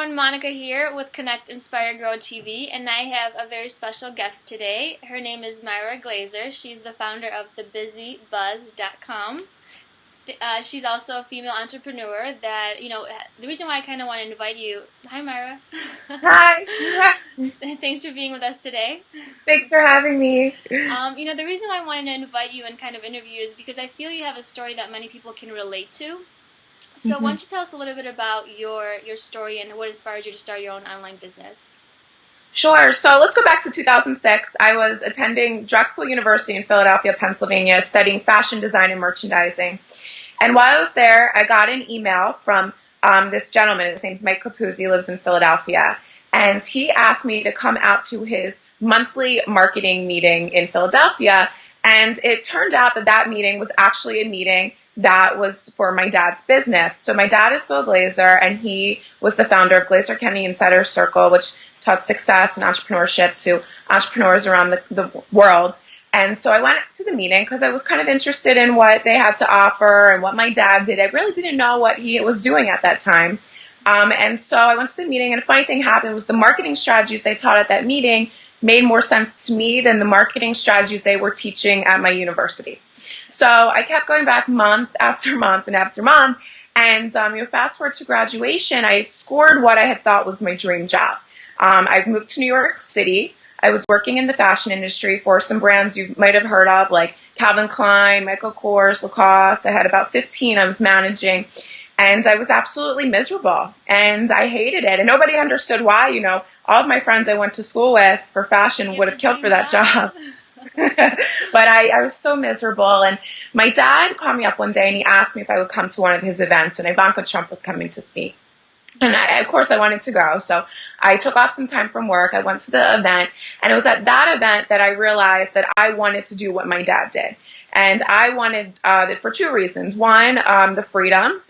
everyone, Monica here with Connect.Inspire.GrowTV, and I have a very special guest today. Her name is Mara Glazer. She's the founder of thebusybuzz.com. She's also a female entrepreneur that, the reason why I kind of want to invite you. Hi, Myra. Hi. Thanks for being with us today. Thanks for having me. The reason why I wanted to invite you and kind of interview you is because I feel you have a story that many people can relate to. So why don't you tell us a little bit about your story and what inspired you to start your own online business? Sure. So let's go back to 2006. I was attending Drexel University in Philadelphia, Pennsylvania, studying fashion design and merchandising. And while I was there, I got an email from this gentleman. His name's Mike Capuzzi. He lives in Philadelphia. And he asked me to come out to his monthly marketing meeting in Philadelphia. And it turned out that that meeting was actually a meeting that was for my dad's business. So my dad is Bill Glazer, and he was the founder of Glazer Kennedy Insider Circle, which taught success and entrepreneurship to entrepreneurs around the world. And so I went to the meeting because I was kind of interested in what they had to offer and what my dad did. I really didn't know what he was doing at that time. And so I went to the meeting, and a funny thing happened was the marketing strategies they taught at that meeting made more sense to me than the marketing strategies they were teaching at my university. So I kept going back month after month and after month, and fast forward to graduation, I scored what I had thought was my dream job. I moved to New York City. I was working in the fashion industry for some brands you might have heard of, like Calvin Klein, Michael Kors, Lacoste. I had about 15 I was managing, and I was absolutely miserable, and I hated it, and nobody understood why. All of my friends I went to school with for fashion would have killed for that job. But I was so miserable, and my dad called me up one day and he asked me if I would come to one of his events, and Ivanka Trump was coming to speak. And of course I wanted to go, so I took off some time from work. I went to the event, and it was at that event that I realized that I wanted to do what my dad did. And I wanted it for two reasons. One, the freedom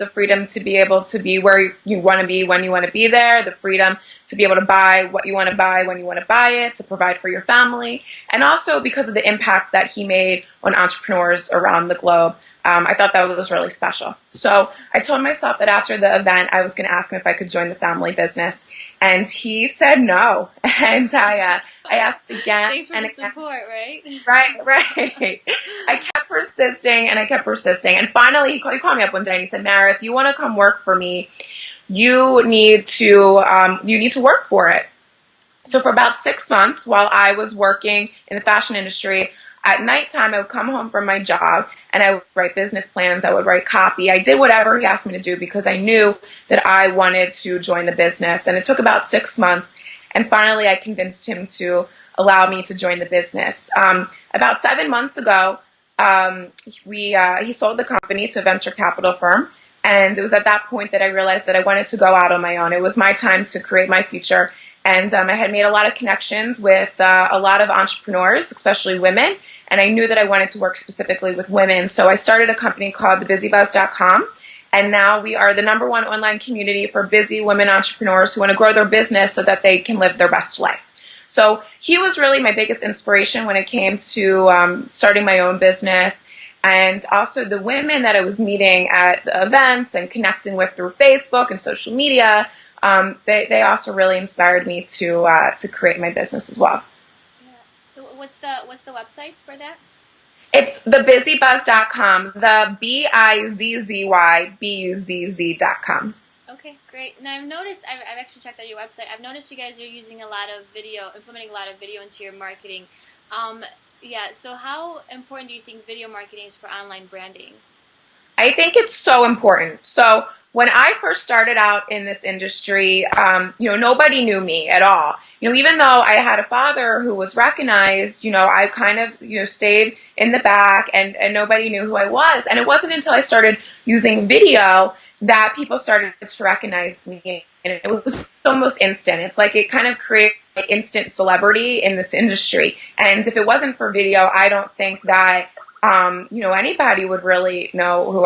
to be able to be where you want to be when you want to be there, the freedom to be able to buy what you want to buy when you want to buy it, to provide for your family, and also because of the impact that he made on entrepreneurs around the globe. I thought that was really special. So I told myself that after the event, I was going to ask him if I could join the family business, and he said no. And I asked again. Thanks for the support, right? Right. I kept persisting, and I kept persisting, and finally he called me up one day and he said, "Mara, if you want to come work for me, you need to work for it." So for about 6 months, while I was working in the fashion industry, at nighttime, I would come home from my job and I would write business plans. I would write copy. I did whatever he asked me to do because I knew that I wanted to join the business. And it took about 6 months. And finally, I convinced him to allow me to join the business. About 7 months ago, he sold the company to a venture capital firm. And it was at that point that I realized that I wanted to go out on my own. It was my time to create my future. And I had made a lot of connections with a lot of entrepreneurs, especially women, and I knew that I wanted to work specifically with women. So I started a company called thebusybuzz.com, and now we are the #1 online community for busy women entrepreneurs who want to grow their business so that they can live their best life. So he was really my biggest inspiration when it came to starting my own business. And also the women that I was meeting at the events and connecting with through Facebook and social media, they also really inspired me to create my business as well. Yeah. So what's the website for that? It's thebusybuzz.com, the BIZZYBUZZ.com. Okay, great. Now I've actually checked out your website. I've noticed you guys are using a lot of video, implementing a lot of video into your marketing. Yeah. So how important do you think video marketing is for online branding? I think it's so important. So when I first started out in this industry, nobody knew me at all. Even though I had a father who was recognized, I kind of, stayed in the back and nobody knew who I was. And it wasn't until I started using video that people started to recognize me. And it was almost instant. It's like it kind of created instant celebrity in this industry. And if it wasn't for video, I don't think that anybody would really know who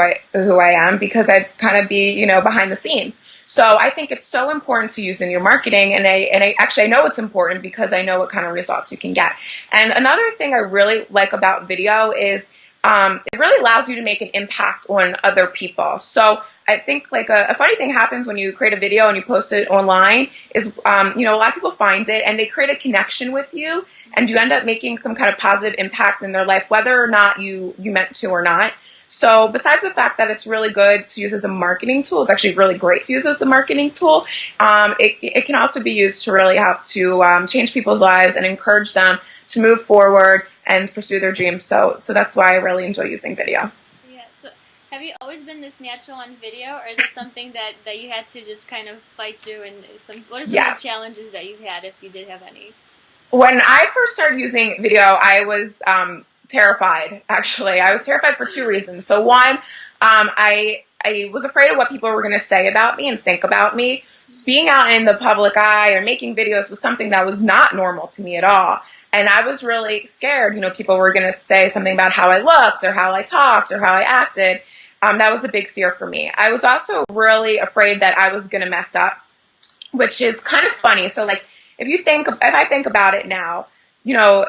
I am, because I'd kind of be, behind the scenes. So I think it's so important to use in your marketing, and I actually know it's important because I know what kind of results you can get. And another thing I really like about video is it really allows you to make an impact on other people. So I think like a funny thing happens when you create a video and you post it online is, you know, a lot of people find it and they create a connection with you, and you end up making some kind of positive impact in their life, whether or not you meant to or not. So besides the fact that it's really good to use as a marketing tool, it's actually really great to use as a marketing tool. It can also be used to really help to change people's lives and encourage them to move forward and pursue their dreams. So that's why I really enjoy using video. Yeah. So have you always been this natural on video, or is it something that you had to just kind of fight through? And what are some of the challenges that you had, if you did have any? When I first started using video, I was terrified, actually. I was terrified for two reasons. So one, I was afraid of what people were going to say about me and think about me. Being out in the public eye or making videos was something that was not normal to me at all. And I was really scared, you know, people were going to say something about how I looked or how I talked or how I acted. That was a big fear for me. I was also really afraid that I was going to mess up, which is kind of funny. So like, if I think about it now, you know,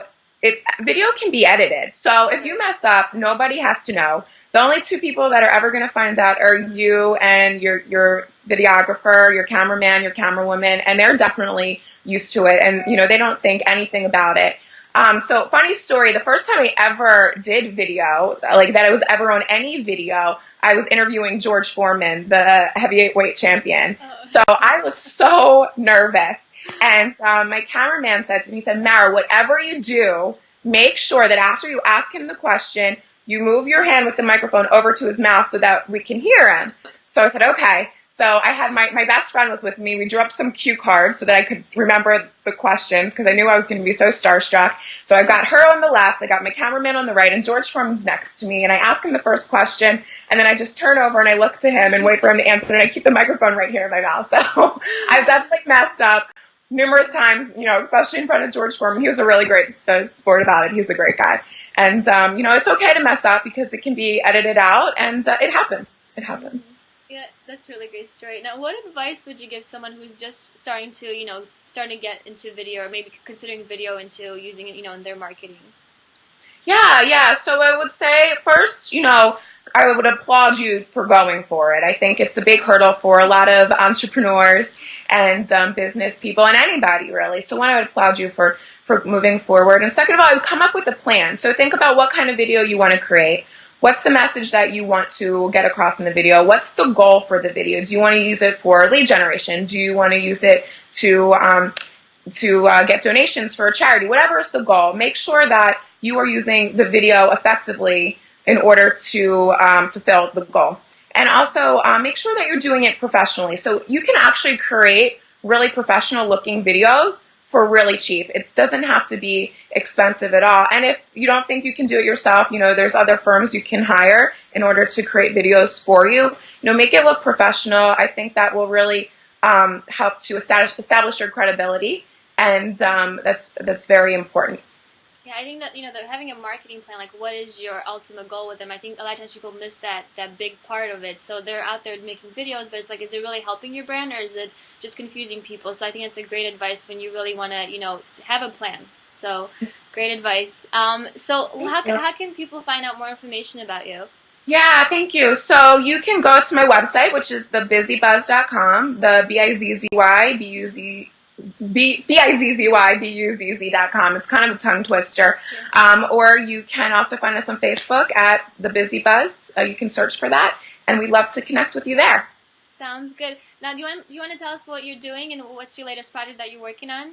video can be edited. So if you mess up, nobody has to know. The only two people that are ever going to find out are you and your videographer, your cameraman, your camerawoman, and they're definitely used to it. And, you know, they don't think anything about it. So funny story, the first time I ever did video, like that I was ever on any video, I was interviewing George Foreman, the heavyweight champion. So I was so nervous. And my cameraman said to me, he said, Mara, whatever you do, make sure that after you ask him the question, you move your hand with the microphone over to his mouth so that we can hear him. So I said, okay. So I had my best friend was with me. We drew up some cue cards so that I could remember the questions because I knew I was going to be so starstruck. So I got her on the left, I got my cameraman on the right, and George Foreman's next to me. And I asked him the first question, and then I just turn over and I look to him and wait for him to answer, and I keep the microphone right here in my mouth. So I've definitely messed up numerous times, you know, especially in front of George Foreman. He was a really great sport about it. He's a great guy. And, you know, it's okay to mess up because it can be edited out, and it happens. It happens. Yeah, that's a really great story. Now, what advice would you give someone who's just starting to get into video, or maybe considering video into using it, you know, in their marketing? Yeah. So I would say first, you know, I would applaud you for going for it. I think it's a big hurdle for a lot of entrepreneurs and business people and anybody really. So one, I would applaud you for moving forward. And second of all, I would come up with a plan. So think about what kind of video you want to create. What's the message that you want to get across in the video? What's the goal for the video? Do you want to use it for lead generation? Do you want to use it to get donations for a charity? Whatever is the goal, make sure that you are using the video effectively in order to fulfill the goal. And also make sure that you're doing it professionally. So you can actually create really professional looking videos for really cheap. It doesn't have to be expensive at all. And if you don't think you can do it yourself, you know, there's other firms you can hire in order to create videos for you. You know, make it look professional. I think that will really help to establish your credibility, and that's very important. Yeah, I think that, you know, that having a marketing plan, like what is your ultimate goal with them? I think a lot of times people miss that big part of it. So they're out there making videos, but it's like, is it really helping your brand, or is it just confusing people? So I think it's a great advice when you really want to, you know, have a plan. So great advice. So how can people find out more information about you? Yeah, thank you. So you can go to my website, which is thebizzyBuzz.com, the BIZZYBUZZ.com. It's kind of a tongue twister. Or you can also find us on Facebook at The Busy Buzz. You can search for that, and we'd love to connect with you there. Sounds good. Now, do you want to tell us what you're doing and what's your latest project that you're working on?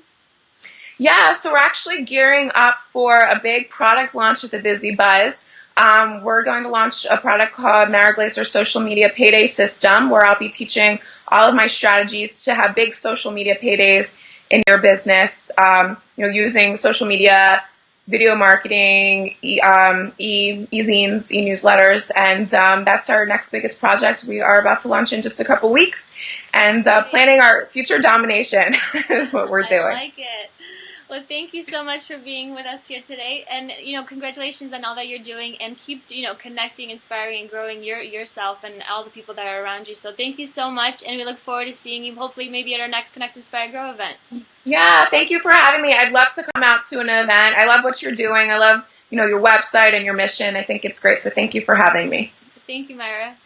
Yeah, so we're actually gearing up for a big product launch at The Busy Buzz. We're going to launch a product called Mara Glazer Social Media Payday System, where I'll be teaching all of my strategies to have big social media paydays in your business, you know, using social media, video marketing, e-zines, e-newsletters, and that's our next biggest project. We are about to launch in just a couple weeks, and planning our future domination is what we're doing. I like it. Well, thank you so much for being with us here today, and, you know, congratulations on all that you're doing, and keep, you know, connecting, inspiring, and growing yourself and all the people that are around you. So thank you so much, and we look forward to seeing you hopefully maybe at our next Connect, Inspire, Grow event. Yeah, thank you for having me. I'd love to come out to an event. I love what you're doing. I love, you know, your website and your mission. I think it's great. So thank you for having me. Thank you, Myra.